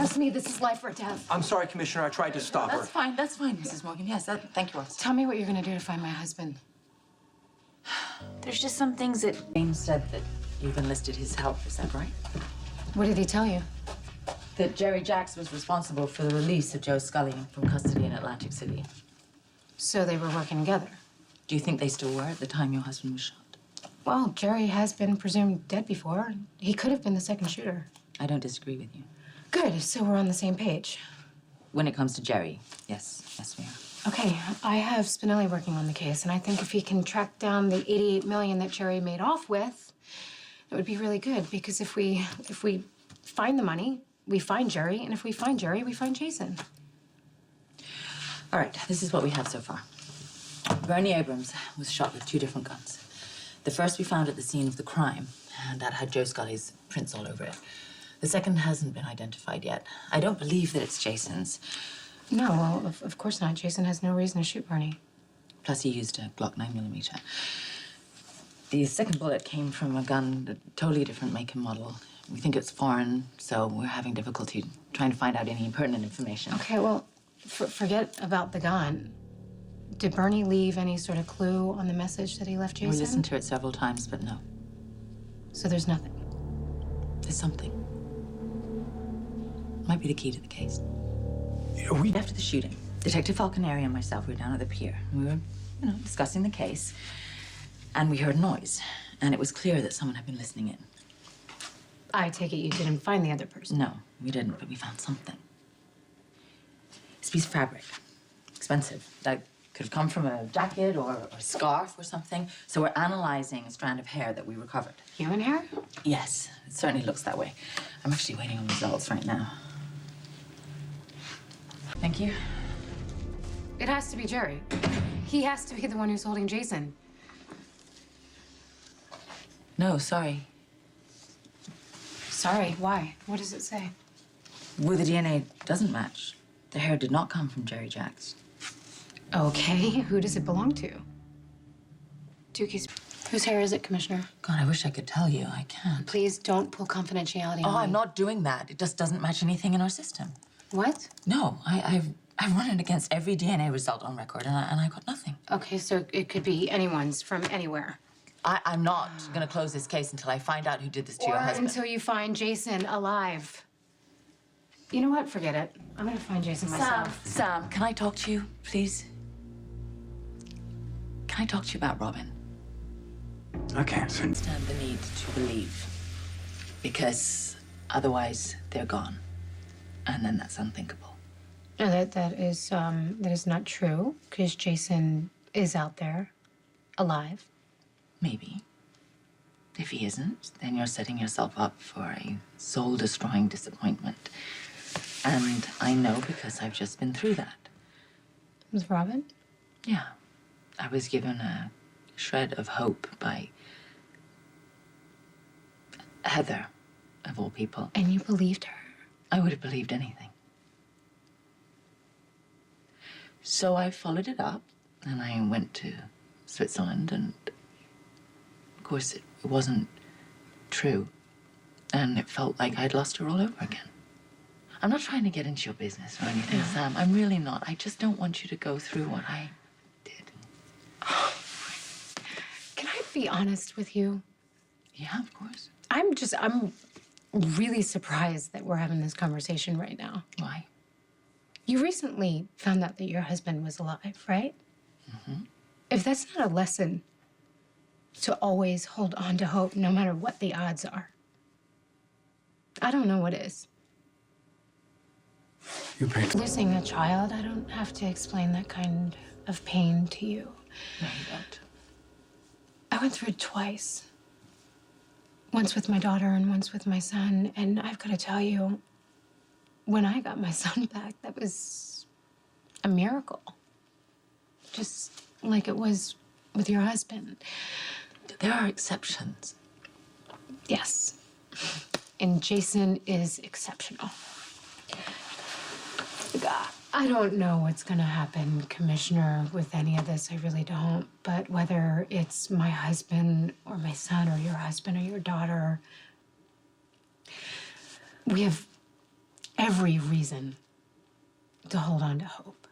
Trust me, this is life or death. I'm sorry, Commissioner. I tried to stop her. That's fine, Mrs. Morgan. Yes, thank you, officer. Tell me what you're gonna do to find my husband. There's just some things that James said that you've enlisted his help. Is that right? What did he tell you? That Jerry Jacks was responsible for the release of Joe Scully from custody in Atlantic City. So they were working together. Do you think they still were at the time your husband was shot? Well, Jerry has been presumed dead before. He could have been the second shooter. I don't disagree with you. Good, so we're on the same page. When it comes to Jerry, yes, we are. Okay, I have Spinelli working on the case, and I think if he can track down the $88 million that Jerry made off with, it would be really good, because if we find the money, we find Jerry, and if we find Jerry, we find Jason. All right, this is what we have so far. Bernie Abrams was shot with 2 different guns. The first we found at the scene of the crime, and that had Joe Scully's prints all over it. The second hasn't been identified yet. I don't believe that it's Jason's. No, well, of course not. Jason has no reason to shoot Bernie. Plus, he used a Glock 9mm. The second bullet came from a gun, a totally different make and model. We think it's foreign, so we're having difficulty trying to find out any pertinent information. Okay, well, forget about the gun. Did Bernie leave any sort of clue on the message that he left Jason? We listened to it several times, but no. So there's nothing? There's something. Might be the key to the case. After the shooting, Detective Falconeri and myself were down at the pier. We were, discussing the case, and we heard noise, and it was clear that someone had been listening in. I take it you didn't find the other person? No, we didn't, but we found something. It's a piece of fabric. Expensive. That could have come from a jacket or a scarf or something. So we're analyzing a strand of hair that we recovered. Human hair? Yes, it certainly looks that way. I'm actually waiting on results right now. Thank you. It has to be Jerry. He has to be the one who's holding Jason. No, sorry. Sorry, why? What does it say? Well, the DNA doesn't match. The hair did not come from Jerry Jacks. Okay, who does it belong to? Dookies. Whose hair is it, Commissioner? God, I wish I could tell you. I can't. Please don't pull confidentiality Oh, on me. I'm not doing that. It just doesn't match anything in our system. What? No, I've run it against every DNA result on record, and I got nothing. Okay, so it could be anyone's from anywhere. I'm not gonna close this case until I find out who did this to your husband. Until you find Jason alive. You know what? Forget it. I'm gonna find Jason myself. Sam, can I talk to you, please? Can I talk to you about Robin? I can't I understand the need to believe, because otherwise they're gone, and then that's unthinkable. No, that is not true, because Jason is out there, alive. Maybe. If he isn't, then you're setting yourself up for a soul-destroying disappointment. And I know because I've just been through that. With Robin? Yeah. I was given a shred of hope by Heather, of all people. And you believed her? I would have believed anything. So I followed it up, and I went to Switzerland, and of course it wasn't true. And it felt like I'd lost her all over again. I'm not trying to get into your business or anything, Sam. I'm really not. I just don't want you to go through what I did. Can I be honest with you? Yeah, of course. I'm really surprised that we're having this conversation right now. Why? You recently found out that your husband was alive, right? Mm-hmm. If that's not a lesson to always hold on to hope no matter what the odds are, I don't know what is. You paid. Losing a child, I don't have to explain that kind of pain to you. No, you don't. I went through it twice. Once with my daughter and once with my son. And I've got to tell you, when I got my son back, that was a miracle. Just like it was with your husband. There are exceptions. Yes. And Jason is exceptional. I don't know what's gonna happen, Commissioner, with any of this. I really don't. But whether it's my husband or my son or your husband or your daughter, we have every reason to hold on to hope.